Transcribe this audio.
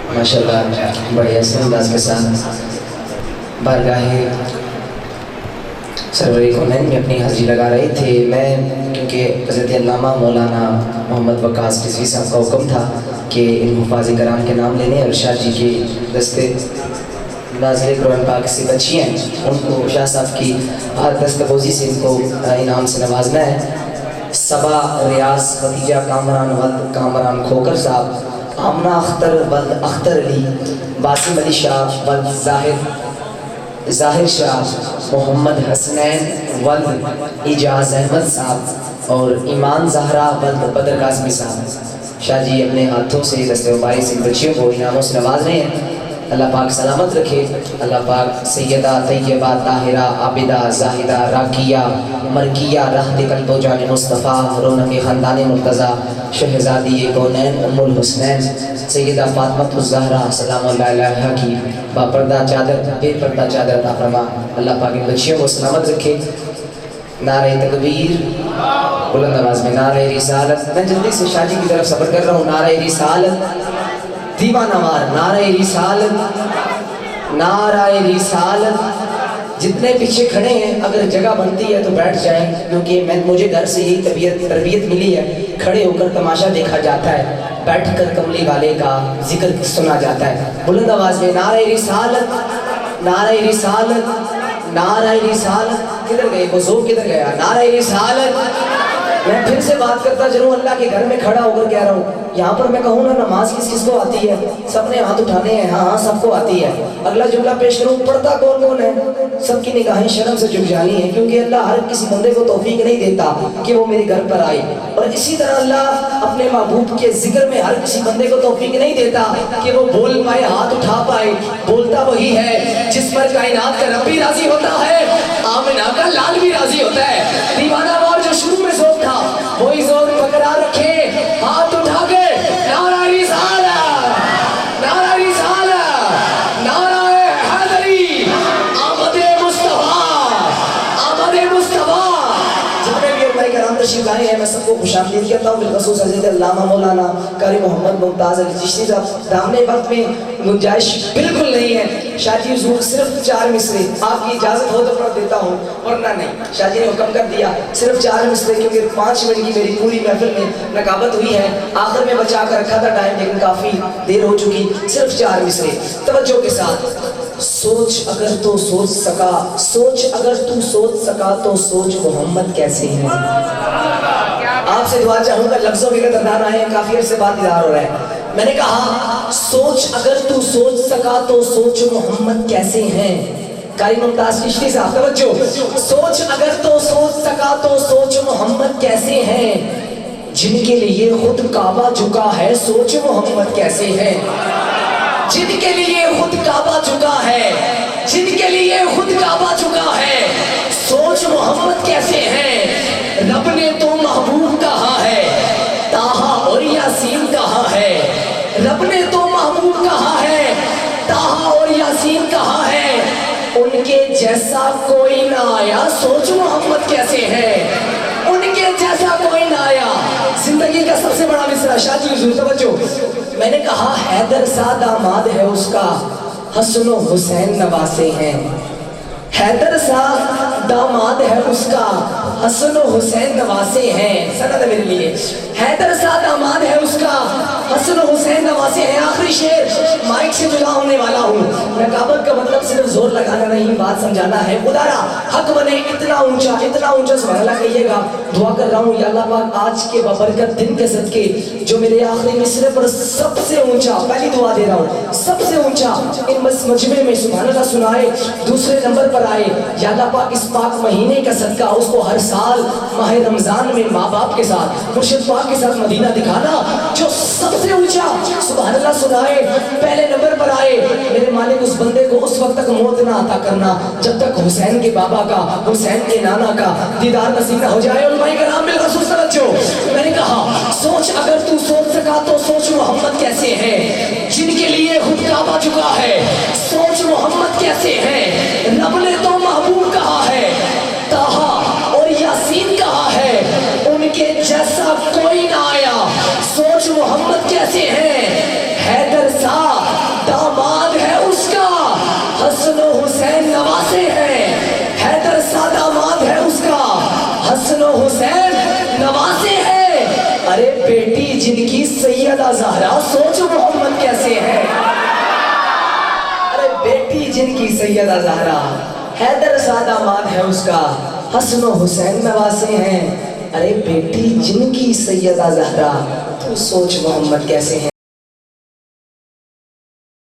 माशाल्लाह बड़े हसन अंदाज के साथ बारगाहे सरवरी कौनैन में अपनी हाजिरी लगा रहे थे। मैं क्योंकि हज़रत अल्लामा मौलाना मोहम्मद वकास रिज़वी साहब का हुक्म था कि इन हुफ़ाज़ कराम के नाम लेने और शाह जी के दस्ते नाज़िल कुरान पाक से बच्ची हैं उनको शाह साहब की दस्तगोज़ी से इनको इनाम से नवाजना है। सबा रियाज खदीजा कामरान वल्द कामरान खोकर साहब, आमना अख्तर वल्द अख्तर अली, बासिम अली शाह वल्द ज़ाहिर शाह, मोहम्मद हसनैन वल्द इजाज़ अहमद साहब और ईमान ज़हरा वल्द बदर काज़मी साहब। शाह जी अपने हाथों से दस्ते मुबारक से बच्चियों को इनामों से नवाज रहे हैं। अल्लाह पाक सलामत रखे। अल्लाह पाक सैयदा तैयबा ताहिरा आबिदा जाहिदा राकिया मरकिया रहत कल्बो जान मुस्तफ़ा रौनक ख़ानदान मुर्तज़ा शहज़ादी कौनैन उम्मुल हुसनैन सैयदा फातिमा ज़हरा सलामुल्लाह अलैहा की बापर्दा चादर बेपर्दा चादर अता फरमा। अल्लाह पाक इन बच्चियों को सलामत रखे। नारे तकबीर बुलंद आवाज़ में नारे रिसालत। मैं जल्दी से शाह जी की तरफ सफ़र कर रहा हूँ। नारे रिसालत दीवाना मार, नारे रिसालत नारे रिसालत। जितने पीछे खड़े हैं अगर जगह बनती है तो बैठ जाएं, क्योंकि मुझे घर से यही तरबियत मिली है। खड़े होकर तमाशा देखा जाता है, बैठकर कमली वाले का जिक्र सुना जाता है। बुलंद आवाज में नारे रिसालत नारे रिसालत नारे रिसालत। किधर गए वो ज़ोर, किधर गया? नारे रिसालत। मैं फिर से बात करता चलूँ, अल्लाह के घर में खड़ा होकर कह रहा हूँ। यहाँ पर मैं कहूँ ना नमाज किस किस को आती है? सबने हाथ उठाने हैं। हाँ हाँ सबको आती है। अगला जुमला पेश करूँ, पढ़ता कौन कौन है? सबकी निगाहें शर्म से झुक जानी है, क्योंकि अल्लाह हर किसी बंदे को तौफीक नहीं देता कि वो मेरे घर पर आए। और इसी तरह अल्लाह अपने महबूब के जिक्र में हर किसी बंदे को तौफीक नहीं देता कि वो बोल पाए, हाथ उठा पाए। बोलता वही है जिस पर कायनात का रब भी राजी होता है, आमिना का लाल भी राजी होता है। दीवाना और जो शुरू में जोर था वही जोर बरकरार रखे। हाथ उठा के नारा रिसालत नारा रिसालत नारा हैदरी आमद मुस्तफा आमद मुस्तफा। जितने भी अल्लाह के नाम तशरीफ लाए हैं मैं सबको खुशामदीद कहता हूँ। बिलखसूस हज़रत अल्लामा मौलाना कारी मोहम्मद मुमताज़ अली चिश्ती साहब। दामने वक्त में गुंजाइश बिल्कुल नहीं है। शाह जी हुजूर सिर्फ 4 मिसरे, आपकी इजाज़त हो तो पढ़ देता हूँ वरना नहीं। शाह जी ने हुक्म कर दिया सिर्फ 4 मिसरे, क्योंकि 5 मिनट की मेरी पूरी महफिल में नकाबत हुई है। आखिर में बचा कर रखा था टाइम, लेकिन काफ़ी देर हो चुकी। सिर्फ 4 मिसरे तवज्जो के साथ। सोच अगर तो सोच सका, सोच अगर तू सोच सका तो सोच मोहम्मद कैसे हैं। आपसे दुआ चाहूँगा, लफ्ज़ों के कदरदान आए हैं, काफ़ी अरसे बाद दीदार हो रहा है। मैंने कहा सोच अगर तू सोच सका तो सोच मोहम्मद कैसे हैं। कारी मुमताज़ चिश्ती साहब तवज्जो। सोच अगर तो सोच सका तो सोच मोहम्मद कैसे हैं। जिनके लिए खुद काबा झुका है सोच मोहम्मद कैसे हैं। जिनके लिए खुद काबा झुका है, जिनके लिए खुद काबा झुका है सोच मोहम्मद कैसे हैं। रब ने तो महबूब कहा है, ताहा और यासीन कहा है। रब ने तो महबूब कहा है, ताहा और यासीन कहा है। उनके जैसा कोई ना आया सोच मोहम्मद कैसे है। उनके जैसा कोई ना आया। जिंदगी का सबसे बड़ा मिसरा शाह जी हुजूर तवज्जो। मैंने कहा हैदर सा दामाद है उसका, हसन हुसैन नवासे हैं। हैदर सा दामाद है उसका, हसन हुसैन नवासे हैं। सनद मेरे लिए। हैदर सा दामाद है उसका, हसन हुसैन नवासे हैं। आखिरी शेर माइक से जुदा होने वाला हूँ। नकाबत का मतलब सिर्फ जोर लगाना नहीं, बात समझाना है। खुदारा हक बने इतना ऊंचा सुभान अल्लाह कहिएगा। दुआ कर रहा हूँ या अल्लाह पाक आज के बबरकत दिन के सदके जो मेरे आखिरी मिसरे पर सबसे ऊंचा, पहली दुआ दे रहा हूँ, सबसे ऊंचा इन मजमे में सुभान अल्लाह सुनाए, दूसरे नंबर पर आए। या अल्लाह पाक इस पाक महीने का सदका उसको हर साल माह रमजान में माँ बाप के साथ मुर्शिद पाक के साथ मदीना दिखाना जो सबसे ऊंचा सुभान अल्लाह सुनाए, पहले नंबर पर आए। मेरे मालिक उस बंदे को उस वक्त तक मौत ना अता करना जब तक हुसैन के बाबा का, हुसैन के नाना का दीदार नसीब ना हो जाए। और भाई का नाम बिलखसूस तवज्जो। मैंने कहा सोच अगर तू सोच सका तो सोच मोहम्मद कैसे है। जिनके लिए खुद काबा झुका है सोच मोहम्मद कैसे है। रब ने तो महबूब कहा है, ताहा और यासीन कहा है। उनके जैसा कोई ना आया सोच मोहम्मद कैसे हैं। हैदर सा ارے بیٹی جن کی سیدہ زہرا سوچ محمد کیسے ہے. ارے بیٹی جن کی سیدہ زہرا حیدر زادہ ماد ہے اس کا, حسن و حسین نواسے ہیں. ارے بیٹی جن کی سیدہ زہرا تو سوچ محمد کیسے ہیں.